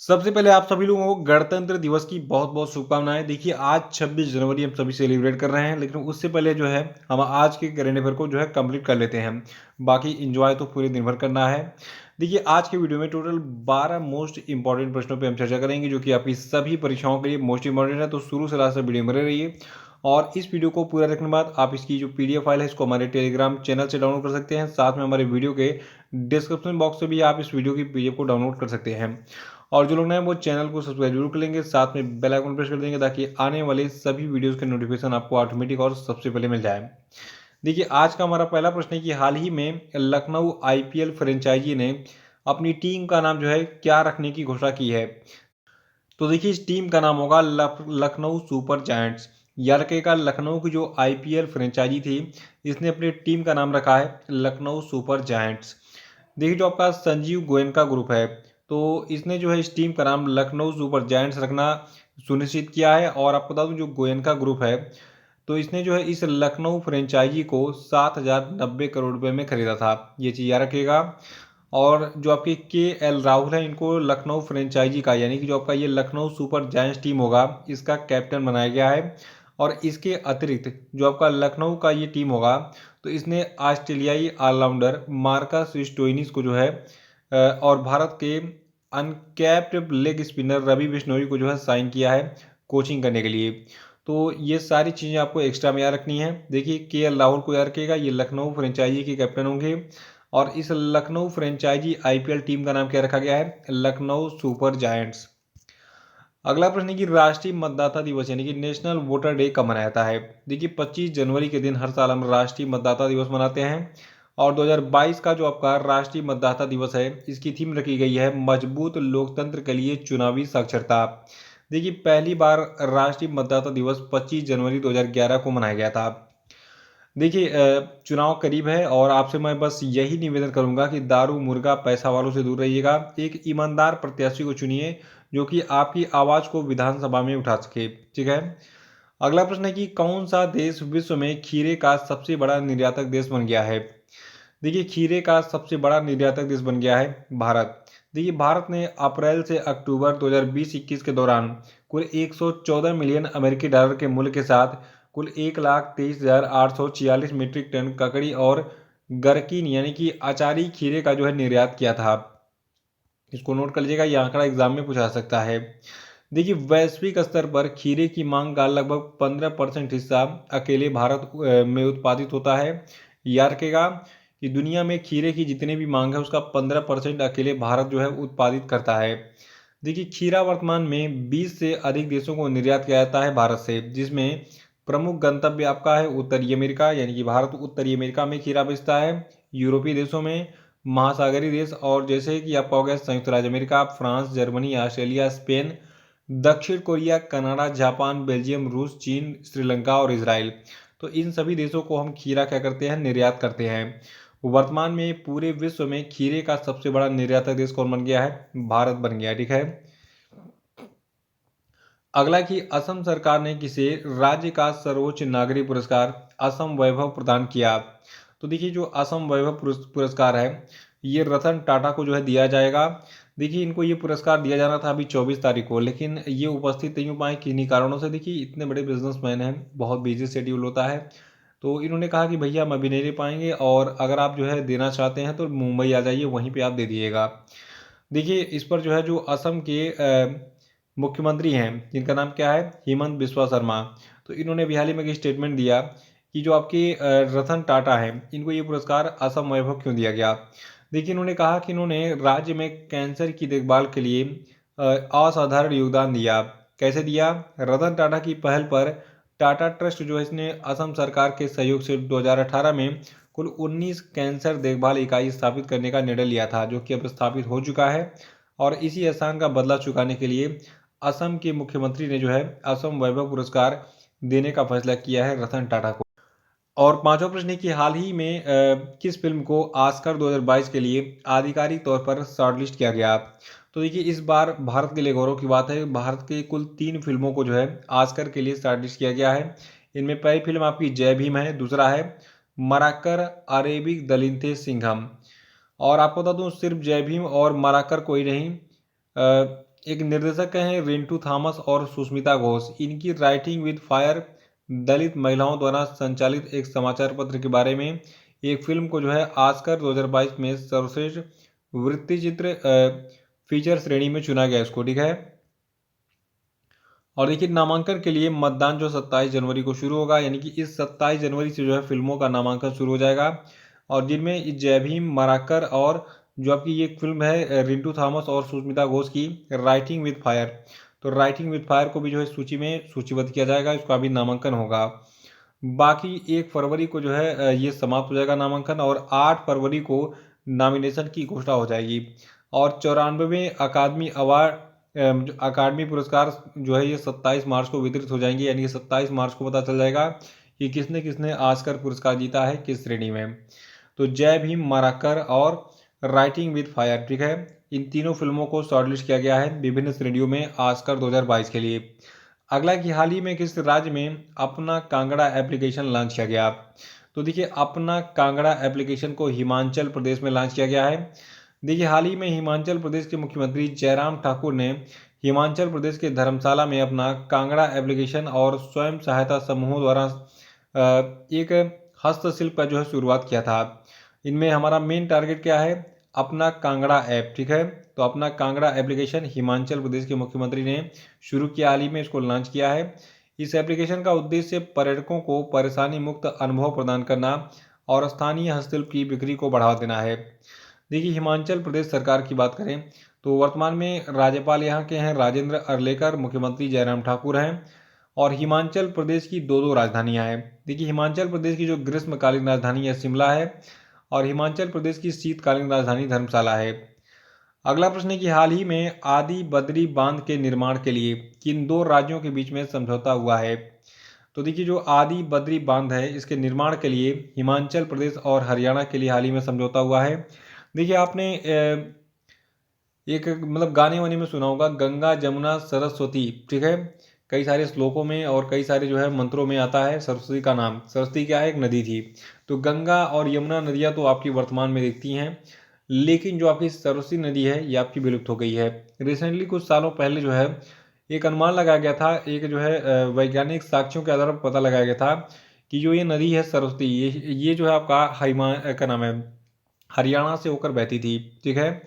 सबसे पहले आप सभी लोगों को गणतंत्र दिवस की बहुत-बहुत शुभकामनाएँ। देखिए आज 26 जनवरी हम सभी सेलिब्रेट कर रहे हैं, लेकिन उससे पहले जो है हम आज के करंट अफेयर को जो है कंप्लीट कर लेते हैं। बाकी एन्जॉय तो पूरे दिन भर करना है। देखिए आज के वीडियो में टोटल 12 मोस्ट इम्पोर्टेंट प्रश्नों पे हम चर्चा करेंगे जो कि आपकी सभी परीक्षाओं के लिए मोस्ट इम्पोर्टेंट है, तो शुरू से लास्ट तक वीडियो में बने रहिए। और इस वीडियो को पूरा देखने के बाद आप इसकी जो पीडीएफ फाइल है इसको हमारे टेलीग्राम चैनल से डाउनलोड कर सकते हैं। साथ में हमारे वीडियो के डिस्क्रिप्शन बॉक्स से भी आप इस वीडियो की पीडीएफ को डाउनलोड कर सकते हैं। और जो लोग नए हैं वो चैनल को सब्सक्राइब जरूर कर लेंगे, साथ में बेल आइकन प्रेस कर देंगे ताकि आने वाले सभी वीडियोस के नोटिफिकेशन आपको ऑटोमेटिक और सबसे पहले मिल जाए। देखिए आज का हमारा पहला प्रश्न है कि हाल ही में लखनऊ आईपीएल फ्रेंचाइजी ने अपनी टीम का नाम जो है क्या रखने की घोषणा की है। तो देखिए इस टीम का नाम होगा लखनऊ सुपर जायंट्स। याद रखिएगा लखनऊ की जो आईपीएल फ्रेंचाइजी थी इसने अपनी टीम का नाम रखा है लखनऊ सुपर जायंट्स। देखिए जो आपका संजीव गोयनका ग्रुप है तो इसने जो है इस टीम का नाम लखनऊ सुपर जायंट्स रखना सुनिश्चित किया है। और आपको बता दूं जो गोयनका ग्रुप है तो इसने जो है इस लखनऊ फ्रेंचाइजी को 7,090 करोड़ रुपए में खरीदा था, ये चीज़ याद रखिएगा। और जो आपके एल राहुल है इनको लखनऊ फ्रेंचाइजी का यानी कि जो आपका ये लखनऊ सुपर जायंट्स टीम होगा इसका कैप्टन बनाया गया है। और इसके अतिरिक्त जो आपका लखनऊ का ये टीम होगा तो इसने ऑस्ट्रेलियाई ऑलराउंडर मार्कस स्टोइनिस को जो है और भारत के uncapped leg spinner Ravi Bishnoi को जो है साइन किया है कोचिंग करने के लिए। तो ये सारी चीज़ें आपको एक्स्ट्रा में याद रखनी है। देखिए एल राहुल को याद रखिएगा, ये लखनऊ फ्रेंचाइजी के कैप्टन होंगे। और इस लखनऊ फ्रेंचाइजी आईपीएल टीम का नाम क्या रखा गया है, लखनऊ सुपर जायंट्स। अगला प्रश्न है कि राष्ट्रीय मतदाता दिवस यानी कि नेशनल वोटर डे कब मनाया जाता है। देखिए 25 जनवरी के दिन हर साल हम राष्ट्रीय मतदाता दिवस मनाते हैं। और 2022 का जो आपका राष्ट्रीय मतदाता दिवस है इसकी थीम रखी गई है मजबूत लोकतंत्र के लिए चुनावी साक्षरता। देखिए पहली बार राष्ट्रीय मतदाता दिवस 25 जनवरी 2011 को मनाया गया था। देखिए चुनाव करीब है और आपसे मैं बस यही निवेदन करूंगा कि दारू मुर्गा पैसा वालों से दूर रहिएगा। एक ईमानदार प्रत्याशी को चुनिए जो कि आपकी आवाज़ को विधानसभा में उठा सके। ठीक है। अगला प्रश्न है कि कौन सा देश विश्व में खीरे का सबसे बड़ा निर्यातक देश बन गया है। देखिए खीरे का सबसे बड़ा निर्यातक देश बन गया है भारत। देखिए भारत ने अप्रैल से अक्टूबर 2020-21 के दौरान कुल 114 मिलियन अमेरिकी डॉलर के मूल्य के साथ कुल 1,23,846 मीट्रिक टन ककड़ी और गरकीन यानी कि अचारी खीरे का जो है निर्यात किया था। इसको नोट कर लीजिएगा, ये आंकड़ा एग्जाम में पूछा सकता है। देखिए वैश्विक स्तर पर खीरे की मांग का लगभग 15% हिस्सा अकेले भारत में उत्पादित होता है। याद रखेगा कि दुनिया में खीरे की जितने भी मांग है उसका 15% अकेले भारत जो है उत्पादित करता है। देखिए खीरा वर्तमान में 20 से अधिक देशों को निर्यात किया जाता है भारत से, जिसमें प्रमुख गंतव्य आपका है उत्तरी अमेरिका यानी कि भारत उत्तरी अमेरिका में खीरा बेचता है, यूरोपीय देशों में, महासागरीय देश और जैसे कि आपका हो गया संयुक्त राज्य America, France, Germany, Australia, Spain, दक्षिण कोरिया, कनाडा, जापान, बेल्जियम, रूस, चीन, श्रीलंका और इसराइल। तो इन सभी देशों को हम खीरा क्या करते हैं, निर्यात करते हैं। वर्तमान में पूरे विश्व में खीरे का सबसे बड़ा निर्यातक देश कौन बन गया है, भारत बन गया। ठीक है। अगला कि असम सरकार ने किसे राज्य का सर्वोच्च नागरिक पुरस्कार असम वैभव प्रदान किया। तो देखिए जो असम वैभव पुरस्कार है ये रतन टाटा को जो है दिया जाएगा। देखिए इनको ये पुरस्कार दिया जाना था अभी 24 तारीख को, लेकिन ये उपस्थित नहीं हो पाए किन्हीं कारणों से। देखिए इतने बड़े बिजनेसमैन हैं, बहुत बिजी शेड्यूल होता है, तो इन्होंने कहा कि भैया हम अभी नहीं दे पाएंगे और अगर आप जो है देना चाहते हैं तो मुंबई आ जाइए, वहीं पे आप दे दिएगा। देखिए इस पर जो है जो असम के मुख्यमंत्री हैं जिनका नाम क्या है, हेमंत बिस्वा शर्मा, तो इन्होंने अभी हाल ही में एक स्टेटमेंट दिया कि जो आपके रतन टाटा हैं इनको ये पुरस्कार असम वैभव क्यों दिया गया। देखिए इन्होंने कहा कि इन्होंने राज्य में कैंसर की देखभाल के लिए असाधारण योगदान दिया। कैसे दिया, रतन टाटा की पहल पर टाटा ट्रस्ट जो है इसने असम सरकार के सहयोग से 2018 में कुल 19 कैंसर देखभाल इकाई स्थापित करने का निर्णय लिया था, जो कि अब स्थापित हो चुका है। और इसी एहसान का बदला चुकाने के लिए असम के मुख्यमंत्री ने जो है असम वैभव पुरस्कार देने का फैसला किया है रतन टाटा को। और पांचवा प्रश्न है कि हाल ही में किस फिल्म को ऑस्कर 2022 के लिए आधिकारिक तौर पर शॉर्टलिस्ट किया गया। तो देखिए इस बार भारत के लिए गौरव की बात है, भारत के कुल 3 फिल्मों को जो है ऑस्कर के लिए शॉर्टलिस्ट किया गया है। इनमें पहली फिल्म आपकी जय भीम है, दूसरा है मराकर अरेबिक दलिंथे सिंघम। और आपको बता दूं सिर्फ जय भीम और मराकर कोई नहीं, एक निर्देशक हैं रिंटू थॉमस और सुष्मिता घोष। इनकी राइटिंग विद फायर दलित महिलाओं द्वारा संचालित एक समाचार पत्र के बारे में एक फिल्म को जो है ऑस्कर 2022 में सर्वश्रेष्ठ वृत्तचित्र फीचर श्रेणी में चुना गया इसको, ठीक है। और देखिए नामांकन के लिए मतदान जो 27 जनवरी को शुरू होगा, यानी कि इस 27 जनवरी से जो है फिल्मों का नामांकन शुरू हो जाएगा। और जिनमें जय भीम मराकर और जो आपकी ये फिल्म है रिंटू थॉमस और सुष्मिता घोष की राइटिंग विद फायर, तो राइटिंग विद फायर को भी जो है सूची में सूचीबद्ध किया जाएगा, इसका भी नामांकन होगा। बाकी 1 फरवरी को जो है ये समाप्त हो जाएगा नामांकन, और 8 फरवरी को नॉमिनेशन की घोषणा हो जाएगी। और 94वें अकादमी अवार्ड अकादमी पुरस्कार जो है ये 27 मार्च को वितरित हो जाएंगे, यानी कि 27 मार्च को पता चल जाएगा कि किसने किसने ऑस्कर पुरस्कार जीता है किस श्रेणी में। तो जय भीम मराकर और राइटिंग विद फायर, ठीक है, इन तीनों फिल्मों को शॉर्टलिस्ट किया गया है विभिन्न श्रेणियों में ऑस्कर 2022 के लिए। अगला कि हाल ही में किस राज्य में अपना कांगड़ा एप्लीकेशन लॉन्च किया गया। तो देखिए अपना कांगड़ा एप्लीकेशन को हिमाचल प्रदेश में लॉन्च किया गया है। देखिए हाल ही में हिमाचल प्रदेश के मुख्यमंत्री जयराम ठाकुर ने हिमाचल प्रदेश के धर्मशाला में अपना कांगड़ा एप्लीकेशन और स्वयं सहायता समूहों द्वारा एक हस्तशिल्प का जो है शुरुआत किया था। इनमें हमारा मेन टारगेट क्या है, अपना कांगड़ा ऐप, ठीक है। तो अपना कांगड़ा एप्लीकेशन हिमाचल प्रदेश के मुख्यमंत्री ने शुरू किया, हाल ही में इसको लॉन्च किया है। इस एप्लीकेशन का उद्देश्य पर्यटकों को परेशानी मुक्त अनुभव प्रदान करना और स्थानीय हस्तशिल्प की बिक्री को बढ़ावा देना है। देखिए हिमाचल प्रदेश सरकार की बात करें तो वर्तमान में राज्यपाल यहाँ के हैं राजेंद्र अर्लेकर, मुख्यमंत्री जयराम ठाकुर हैं, और हिमाचल प्रदेश की दो राजधानियाँ हैं। देखिए हिमाचल प्रदेश की जो ग्रीष्मकालीन राजधानी है शिमला है, और हिमाचल प्रदेश की शीतकालीन राजधानी धर्मशाला है। अगला प्रश्न है कि हाल ही में आदि बद्री बांध के निर्माण के लिए किन 2 राज्यों के बीच में समझौता हुआ है। तो देखिए जो आदि बद्री बांध है इसके निर्माण के लिए हिमाचल प्रदेश और हरियाणा के लिए हाल ही में समझौता हुआ है। देखिए आपने एक मतलब गाने वाने में सुना होगा गंगा जमुना सरस्वती, ठीक है, कई सारे श्लोकों में और कई सारे जो है मंत्रों में आता है सरस्वती का नाम। सरस्वती क्या है, एक नदी थी। तो गंगा और यमुना नदियाँ तो आपकी वर्तमान में दिखती हैं, लेकिन जो आपकी सरस्वती नदी है ये आपकी विलुप्त हो गई है। रिसेंटली कुछ सालों पहले जो है एक अनुमान लगाया गया था, एक जो है वैज्ञानिक साक्ष्यों के आधार पर पता लगाया गया था कि जो ये नदी है सरस्वती, ये जो है आपका क्या नाम है, हरियाणा से होकर बहती थी, ठीक है,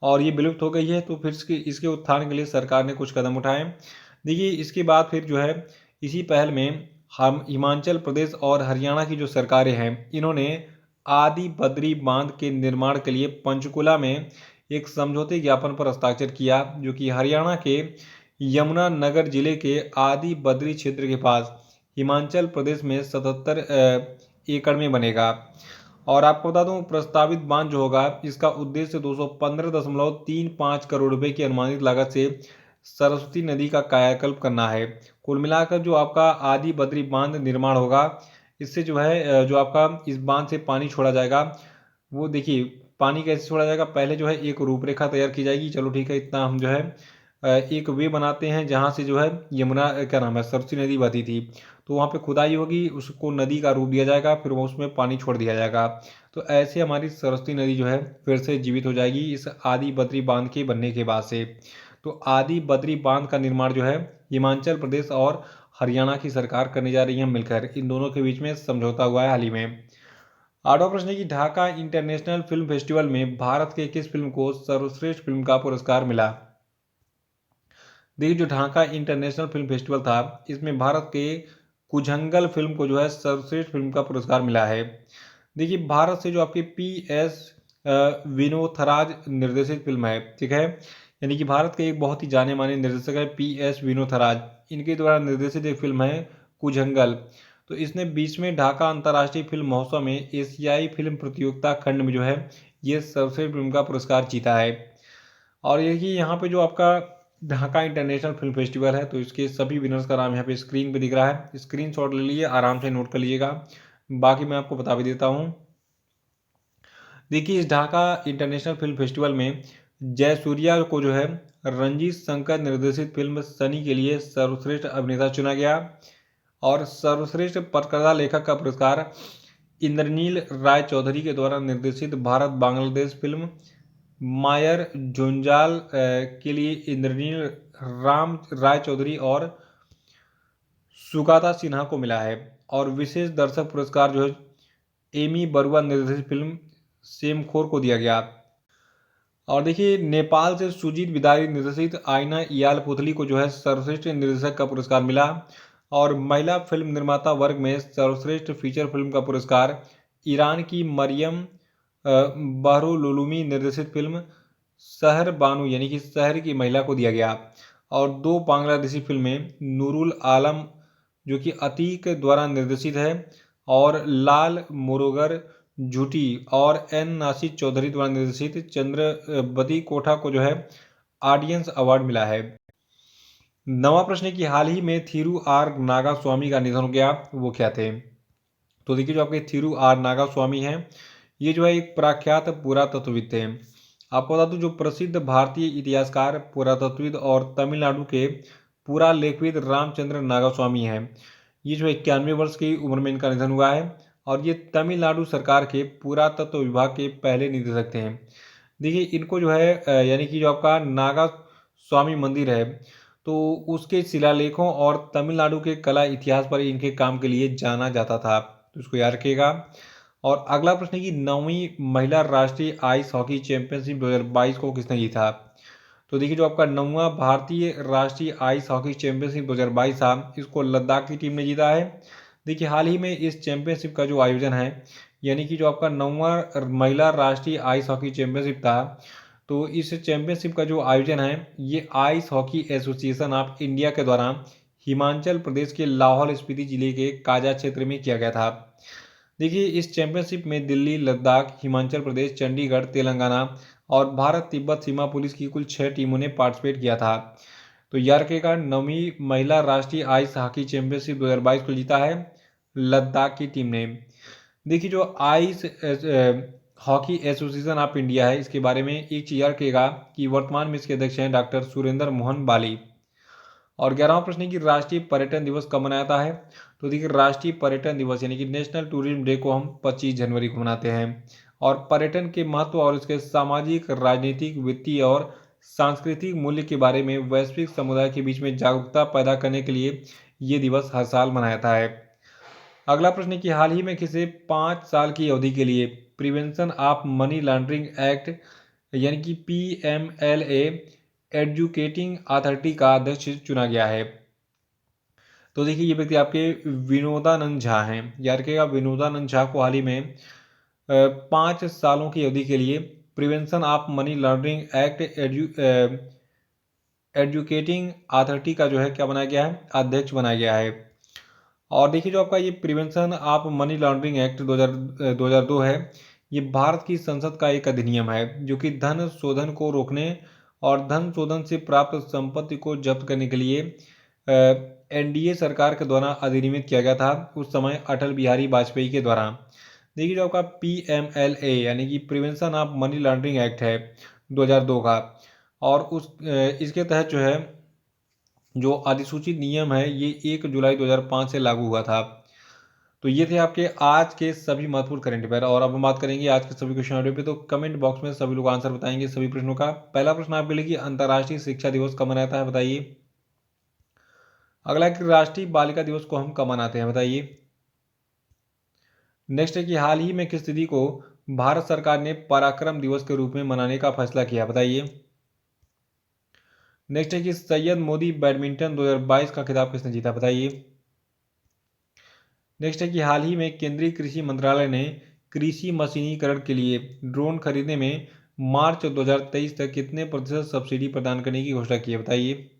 और ये विलुप्त हो गई है। तो फिर इसके उत्थान के लिए सरकार ने कुछ कदम उठाए। देखिए इसके बाद फिर जो है इसी पहल में हम हिमाचल प्रदेश और हरियाणा की जो सरकारें हैं इन्होंने आदि बद्री बांध के निर्माण के लिए पंचकुला में एक समझौते ज्ञापन पर हस्ताक्षर किया, जो कि हरियाणा के यमुना नगर जिले के आदि बद्री क्षेत्र के पास हिमाचल प्रदेश में 77 एकड़ में बनेगा। और आपको बता दूं प्रस्तावित बांध जो होगा इसका उद्देश्य 215.35 करोड़ रुपए की अनुमानित लागत से सरस्वती नदी का कायाकल्प करना है। कुल मिलाकर जो आपका आदि बद्री बांध निर्माण होगा इससे जो है जो आपका इस बांध से पानी छोड़ा जाएगा, वो देखिए पानी कैसे छोड़ा जाएगा, पहले जो है एक रूपरेखा तैयार की जाएगी। चलो ठीक है, इतना हम जो है एक वे बनाते हैं जहाँ से जो है यमुना क्या नाम है सरस्वती नदी बहती थी, तो वहाँ पे खुदाई होगी, उसको नदी का रूप दिया जाएगा, फिर उसमें पानी छोड़ दिया जाएगा। तो ऐसे हमारी सरस्वती नदी जो है फिर से जीवित हो जाएगी इस आदि बद्री बांध के बनने के बाद से। तो आदि बद्री बांध का निर्माण जो है हिमाचल प्रदेश और हरियाणा की सरकार करने जा रही है मिलकर, इन दोनों के बीच में समझौता हुआ है हाल ही में। आठवां प्रश्न है कि ढाका इंटरनेशनल फिल्म फेस्टिवल में भारत के किस फिल्म को सर्वश्रेष्ठ फिल्म का पुरस्कार मिला। देखिए जो ढाका इंटरनेशनल फिल्म फेस्टिवल था इसमें भारत के कुझंगल फिल्म को जो है सर्वश्रेष्ठ फिल्म का पुरस्कार मिला है। देखिए भारत से जो आपकी PS विनोथराज निर्देशित फिल्म है, ठीक है, यानी कि भारत के एक बहुत ही जाने माने निर्देशक है PS विनोथराज, इनके द्वारा निर्देशित एक फिल्म है कुझंगल। तो इसने 20वें ढाका अंतर्राष्ट्रीय फिल्म महोत्सव में एशियाई फिल्म प्रतियोगिता खंड में जो है ये सर्वश्रेष्ठ फिल्म का पुरस्कार जीता है। और यही यहाँ पे जो आपका ढाका इंटरनेशनल फिल्म फेस्टिवल है तो इसके सभी विनर्स का नाम यहाँ पे स्क्रीन पे दिख रहा है, स्क्रीनशॉट ले लीजिए, आराम से नोट कर लीजिएगा। बाकी मैं आपको बता भी देता हूँ। देखिए इस ढाका इंटरनेशनल फिल्म फेस्टिवल में जयसूर्या को जो है रंजीत शंकर निर्देशित फिल्म सनी के लिए सर्वश्रेष्ठ अभिनेता चुना गया, और सर्वश्रेष्ठ पटकथा लेखक का पुरस्कार इंद्रनील राय चौधरी के द्वारा निर्देशित भारत बांग्लादेश फिल्म मायर जुंजाल के लिए इंद्रनील राम राय चौधरी और सुगाता सिन्हा को मिला है। और विशेष दर्शक पुरस्कार जो है एमी बरुआ निर्देशित फिल्म सेमखोर को दिया गया। और देखिए नेपाल से सुजीत विदारी निर्देशित आईना इयाल पुतली को जो है सर्वश्रेष्ठ निर्देशक का पुरस्कार मिला। और महिला फिल्म निर्माता वर्ग में सर्वश्रेष्ठ फीचर फिल्म का पुरस्कार ईरान की मरियम बहरुलुलूमी निर्देशित फिल्म शहर बानू यानी कि शहर की महिला को दिया गया। और दो बांग्लादेशी फिल्में नूरुल आलम जो कि अतीक द्वारा निर्देशित है और लाल मोरोगर झूठी और एन नासिर चौधरी द्वारा निर्देशित चंद्रवती कोठा को जो है ऑडियंस अवार्ड मिला है। नवा प्रश्न है कि हाल ही में थिरू आर नागास्वामी का निधन हो गया, वो क्या थे? तो देखिए जो आपके थिरू आर नागास्वामी हैं ये जो है एक प्रख्यात पुरातत्वविद थे। आपको बता दूं जो प्रसिद्ध भारतीय इतिहासकार पुरातत्वविद और तमिलनाडु के पुरालेखविद रामचंद्र नागास्वामी हैं। ये जो 91 वर्ष की उम्र में इनका निधन हुआ है और ये तमिलनाडु सरकार के पुरातत्व विभाग के पहले निदेशक थे। देखिए इनको जो है यानी कि जो आपका नागा स्वामी मंदिर है तो उसके शिलालेखों और तमिलनाडु के कला इतिहास पर इनके काम के लिए जाना जाता था, तो इसको याद रखिएगा। और अगला प्रश्न है कि 9वीं महिला राष्ट्रीय आइस हॉकी चैंपियनशिप 2022 को किसने जीता? तो देखिए जो आपका 9वां भारतीय राष्ट्रीय आइस हॉकी चैंपियनशिप 2022 था इसको लद्दाख की टीम ने जीता है। देखिए हाल ही में इस चैंपियनशिप का जो आयोजन है यानी कि जो आपका 9वां महिला राष्ट्रीय आइस हॉकी चैंपियनशिप था तो इस चैंपियनशिप का जो आयोजन है ये ice hockey association of India के द्वारा हिमाचल प्रदेश के लाहौल स्पीति जिले के काजा क्षेत्र में किया गया था। देखिए इस चैंपियनशिप में दिल्ली, लद्दाख, हिमाचल प्रदेश, चंडीगढ़, तेलंगाना और भारत तिब्बत सीमा पुलिस की कुल 6 टीमों ने पार्टिसिपेट किया था। तो यार रखिएगा 9वीं महिला राष्ट्रीय आइस हॉकी चैंपियनशिप 2022 को जीता है लद्दाख की टीम ने। देखिए जो ice hockey association of India है इसके बारे में एक चीज याद रखिएगा कि वर्तमान में इसके अध्यक्ष हैं डॉक्टर सुरेंद्र मोहन बाली। और 11वां प्रश्न है कि राष्ट्रीय पर्यटन दिवस कब मनाया जाता है? तो देखिए राष्ट्रीय पर्यटन दिवस यानी कि नेशनल टूरिज्म डे को हम 25 जनवरी को मनाते हैं। और पर्यटन के महत्व और इसके सामाजिक, राजनीतिक, वित्तीय और सांस्कृतिक मूल्य के बारे में वैश्विक समुदाय के बीच में जागरूकता पैदा करने के लिए ये दिवस हर साल मनाया जाता है। अगला प्रश्न है कि हाल ही में किसे 5 साल की अवधि के लिए prevention of money laundering act यानी कि PMLA एजुकेटिंग अथॉरिटी का अध्यक्ष चुना गया है? तो देखिए ये व्यक्ति आपके विनोदानंद झा हैं। याद रखिएगा विनोदानंद झा को हाल ही में 5 सालों की अवधि के लिए prevention of money laundering act educating authority का जो है क्या बनाया गया है? अध्यक्ष बनाया गया है। और देखिए जो आपका ये prevention of money laundering act 2002 है ये भारत की संसद का एक अधिनियम है जो कि धन शोधन को रोकने और धन शोधन से प्राप्त संपत्ति को जब्त करने के लिए NDA सरकार के द्वारा अधिनियमित किया गया था उस समय अटल बिहारी वाजपेयी के द्वारा। देखिए जो आपका PMLA यानी कि prevention of money laundering act है 2002 का और इसके तहत जो है जो अधिसूचित नियम है ये 1 जुलाई 2005 से लागू हुआ था। तो ये थे आपके आज के सभी महत्वपूर्ण करंट अफेयर। और अब हम बात करेंगे आज के सभी क्वेश्चन पे। तो कमेंट बॉक्स में सभी लोग आंसर बताएंगे सभी प्रश्नों का। पहला प्रश्न आपके लिए कि अंतर्राष्ट्रीय शिक्षा दिवस कब मनाता है बताइए। अगला कि राष्ट्रीय बालिका दिवस को हम कब मनाते हैं बताइए। नेक्स्ट है कि हाल ही में किस तिथि को भारत सरकार ने पराक्रम दिवस के रूप में मनाने का फैसला किया बताइए। नेक्स्ट है कि सैयद मोदी बैडमिंटन 2022 का खिताब किसने जीता बताइए। नेक्स्ट है कि हाल ही में केंद्रीय कृषि मंत्रालय ने कृषि मशीनीकरण के लिए ड्रोन खरीदने में मार्च 2023 तक कितने प्रतिशत सब्सिडी प्रदान करने की घोषणा की है बताइए।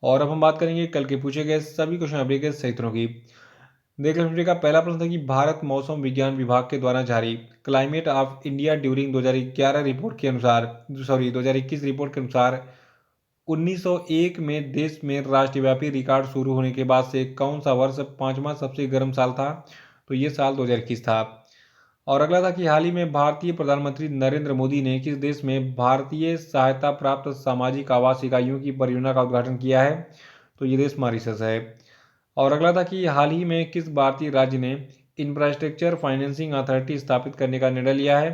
और अब हम बात करेंगे कल के पूछे गए सभी क्वेश्चन अपडेट के सही उत्तरों की। देख लें का पहला प्रश्न था कि भारत मौसम विज्ञान विभाग के द्वारा जारी climate of India during 2011 report के अनुसार 2021 रिपोर्ट के अनुसार 1901 में देश में राष्ट्रव्यापी रिकॉर्ड शुरू होने के बाद से कौन सा वर्ष 5वां सबसे गर्म साल था? तो ये साल 2021 था। और अगला था कि हाल ही में भारतीय प्रधानमंत्री नरेंद्र मोदी ने किस देश में भारतीय सहायता प्राप्त सामाजिक आवास इकाइयों की परियोजना का उद्घाटन किया है? तो ये देश मॉरिशस है। और अगला था कि हाल ही में किस भारतीय राज्य ने इंफ्रास्ट्रक्चर फाइनेंसिंग अथॉरिटी स्थापित करने का निर्णय लिया है?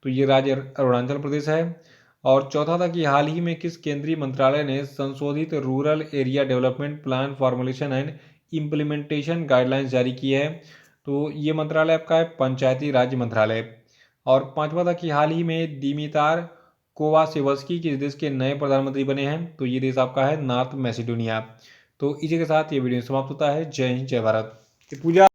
तो ये राज्य अरुणाचल प्रदेश है। और चौथा था कि हाल ही में किस केंद्रीय मंत्रालय ने संशोधित rural area development plan formulation and implementation guidelines जारी की है। तो ये मंत्रालय आपका है पंचायती राज्य मंत्रालय। और पांचवा था कि हाल ही में दिमितार कोवासेवस्की किस देश के नए प्रधानमंत्री बने हैं। तो ये देश आपका है नॉर्थ मैसेडोनिया। तो इसी के साथ ये वीडियो समाप्त होता है। जय हिंद, जय भारत। पूजा